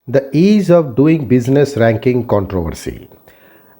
The ease of doing business ranking controversy.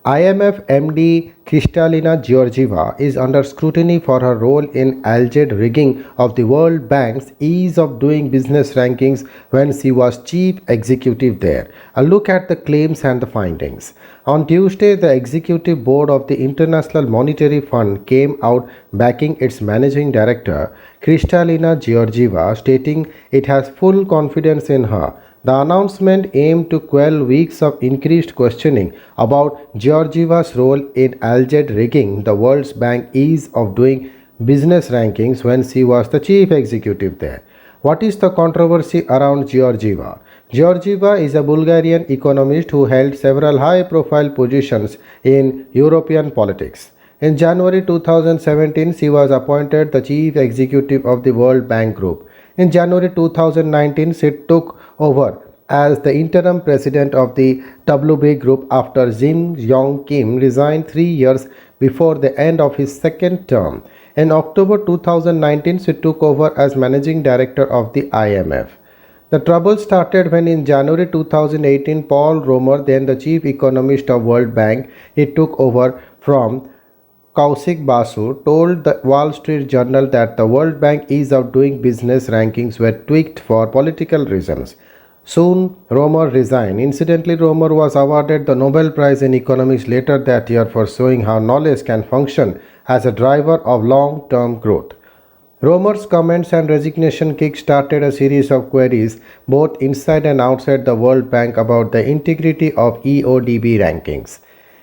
IMF MD Kristalina Georgieva is under scrutiny for her role in alleged rigging of the World Bank's ease of doing business rankings when she was chief executive there. A look at the claims and the findings. On Tuesday, the executive board of the International Monetary Fund came out backing its managing director, Kristalina Georgieva, stating it has full confidence in her. The announcement aimed to quell weeks of increased questioning about Georgieva's role in alleged rigging the World Bank's ease of doing business rankings when she was the chief executive there. What is the controversy around Georgieva? Georgieva is a Bulgarian economist who held several high profile positions in European politics. In January 2017, she was appointed the chief executive of the World Bank Group. In January 2019, she took over as the interim president of the WB Group after Jim Yong Kim resigned 3 years before the end of his second term. In October 2019, she took over as managing director of the IMF. The trouble started when in January 2018, Paul Romer, then the chief economist of World Bank, he took over from Kaushik Basu, told the Wall Street Journal that the World Bank ease of doing business rankings were tweaked for political reasons. Soon, Romer resigned. Incidentally, Romer was awarded the Nobel Prize in Economics later that year for showing how knowledge can function as a driver of long-term growth. Romer's comments and resignation kick-started a series of queries both inside and outside the World Bank about the integrity of EODB rankings.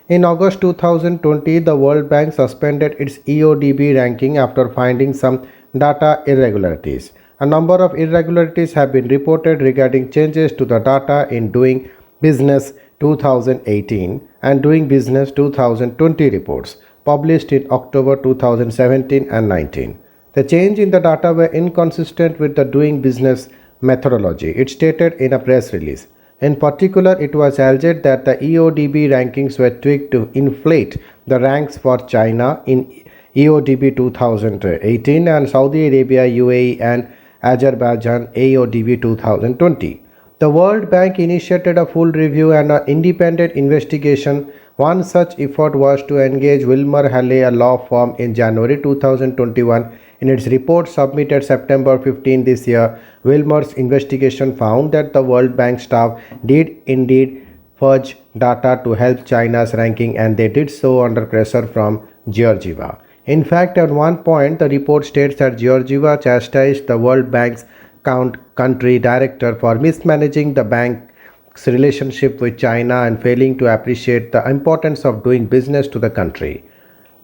In August 2020, the World Bank suspended its EODB ranking after finding some data irregularities. A number of irregularities have been reported regarding changes to the data in Doing Business 2018 and Doing Business 2020 reports published in October 2017 and 19. The change in the data were inconsistent with the Doing Business methodology, it stated in a press release. In particular, it was alleged that the EODB rankings were tweaked to inflate the ranks for China in EODB 2018 and Saudi Arabia, UAE, and Azerbaijan EODB 2020. The World Bank initiated a full review and an independent investigation. One such effort was to engage Wilmer Haley, a law firm, in January 2021. In its report submitted September 15 this year, Wilmer's investigation found that the World Bank staff did indeed fudge data to help China's ranking, and they did so under pressure from Georgieva. In fact, at one point, the report states that Georgieva chastised the World Bank's country director for mismanaging the bank's relationship with China and failing to appreciate the importance of doing business to the country.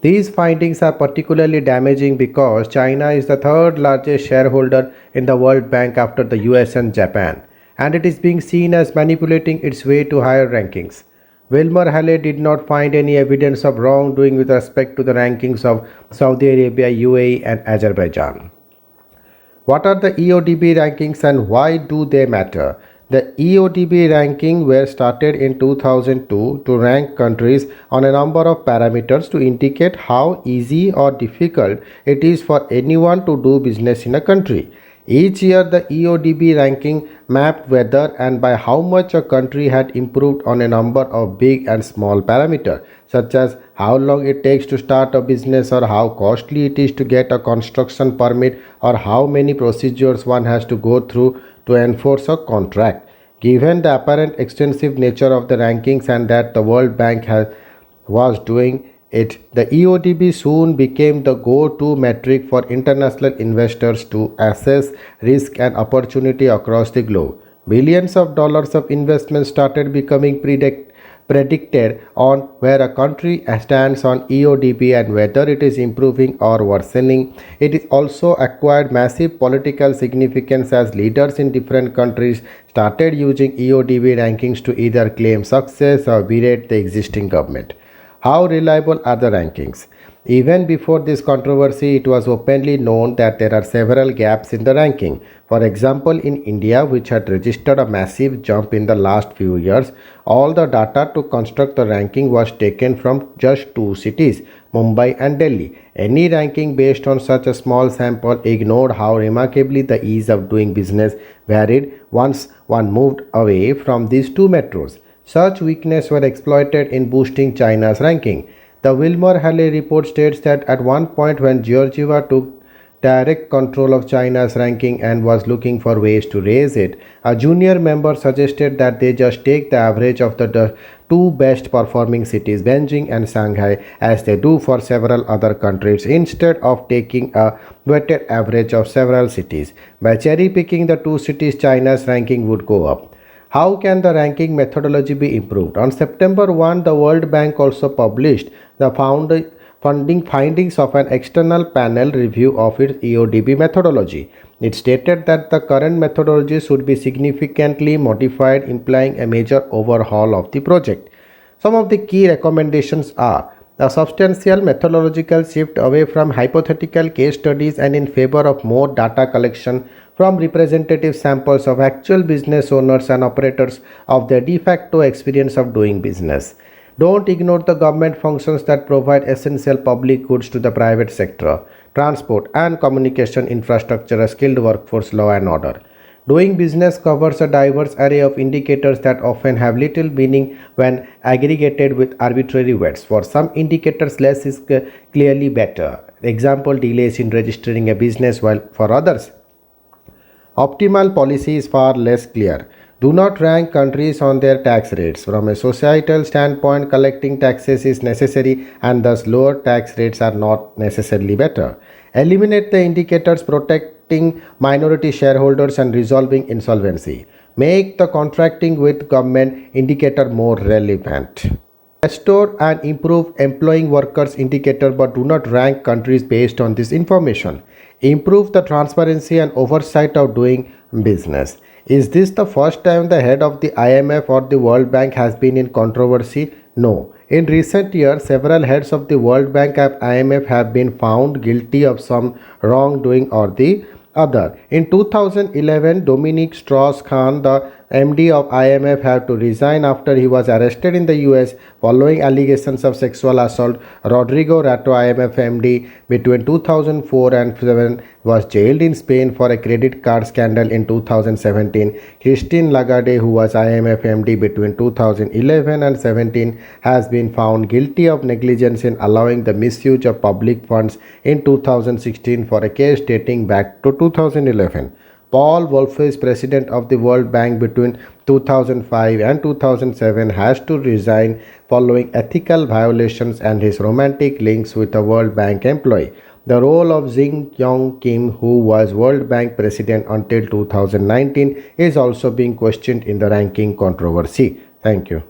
These findings are particularly damaging because China is the third largest shareholder in the World Bank after the US and Japan, and it is being seen as manipulating its way to higher rankings. Wilmer Haley did not find any evidence of wrongdoing with respect to the rankings of Saudi Arabia, UAE, and Azerbaijan. What are the EODB rankings and why do they matter? The EODB ranking were started in 2002 to rank countries on a number of parameters to indicate how easy or difficult it is for anyone to do business in a country. Each year, the EODB ranking mapped whether and by how much a country had improved on a number of big and small parameters, such as how long it takes to start a business, or how costly it is to get a construction permit, or how many procedures one has to go through to enforce a contract. Given the apparent extensive nature of the rankings and that the World Bank was doing it, the EODB soon became the go-to metric for international investors to assess risk and opportunity across the globe. Billions of dollars of investment started becoming predicted on where a country stands on EODB and whether it is improving or worsening. It is also acquired massive political significance as leaders in different countries started using EODB rankings to either claim success or berate the existing government. How reliable are the rankings? Even before this controversy, it was openly known that there are several gaps in the ranking. For example, in India, which had registered a massive jump in the last few years, all the data to construct the ranking was taken from just two cities, Mumbai and Delhi. Any ranking based on such a small sample ignored how remarkably the ease of doing business varied once one moved away from these two metros. Such weaknesses were exploited in boosting China's ranking. The Wilmer-Halley report states that at one point when Georgieva took direct control of China's ranking and was looking for ways to raise it, a junior member suggested that they just take the average of the two best performing cities, Beijing and Shanghai, as they do for several other countries, instead of taking a weighted average of several cities. By cherry picking the two cities, China's ranking would go up. How can the ranking methodology be improved? On September 1, the World Bank also published the funding findings of an external panel review of its EODB methodology. It stated that the current methodology should be significantly modified, implying a major overhaul of the project. Some of the key recommendations are a substantial methodological shift away from hypothetical case studies and in favor of more data collection from representative samples of actual business owners and operators of their de facto experience of doing business. Don't ignore the government functions that provide essential public goods to the private sector, transport and communication infrastructure, a skilled workforce, law and order. Doing business covers a diverse array of indicators that often have little meaning when aggregated with arbitrary weights. For some indicators, less is clearly better. Example, delays in registering a business, while for others, optimal policy is far less clear. Do not rank countries on their tax rates. From a societal standpoint, collecting taxes is necessary and thus lower tax rates are not necessarily better. Eliminate the indicators protecting minority shareholders and resolving insolvency. Make the contracting with government indicator more relevant. Restore and improve employing workers indicator, but do not rank countries based on this information. Improve the transparency and oversight of doing business. Is this the first time the head of the IMF or the World Bank has been in controversy? No. In recent years, several heads of the World Bank and IMF have been found guilty of some wrongdoing or the other. In 2011, Dominic Strauss-Kahn, the MD of IMF, had to resign after he was arrested in the US following allegations of sexual assault. Rodrigo Rato, IMF MD, between 2004 and 2007 was jailed in Spain for a credit card scandal in 2017. Christine Lagarde, who was IMF MD between 2011 and 17, has been found guilty of negligence in allowing the misuse of public funds in 2016 for a case dating back to 2011. Paul Wolfe, president of the World Bank between 2005 and 2007, has to resign following ethical violations and his romantic links with a World Bank employee. The role of Jin Yong Kim, who was World Bank president until 2019, is also being questioned in the ranking controversy. Thank you.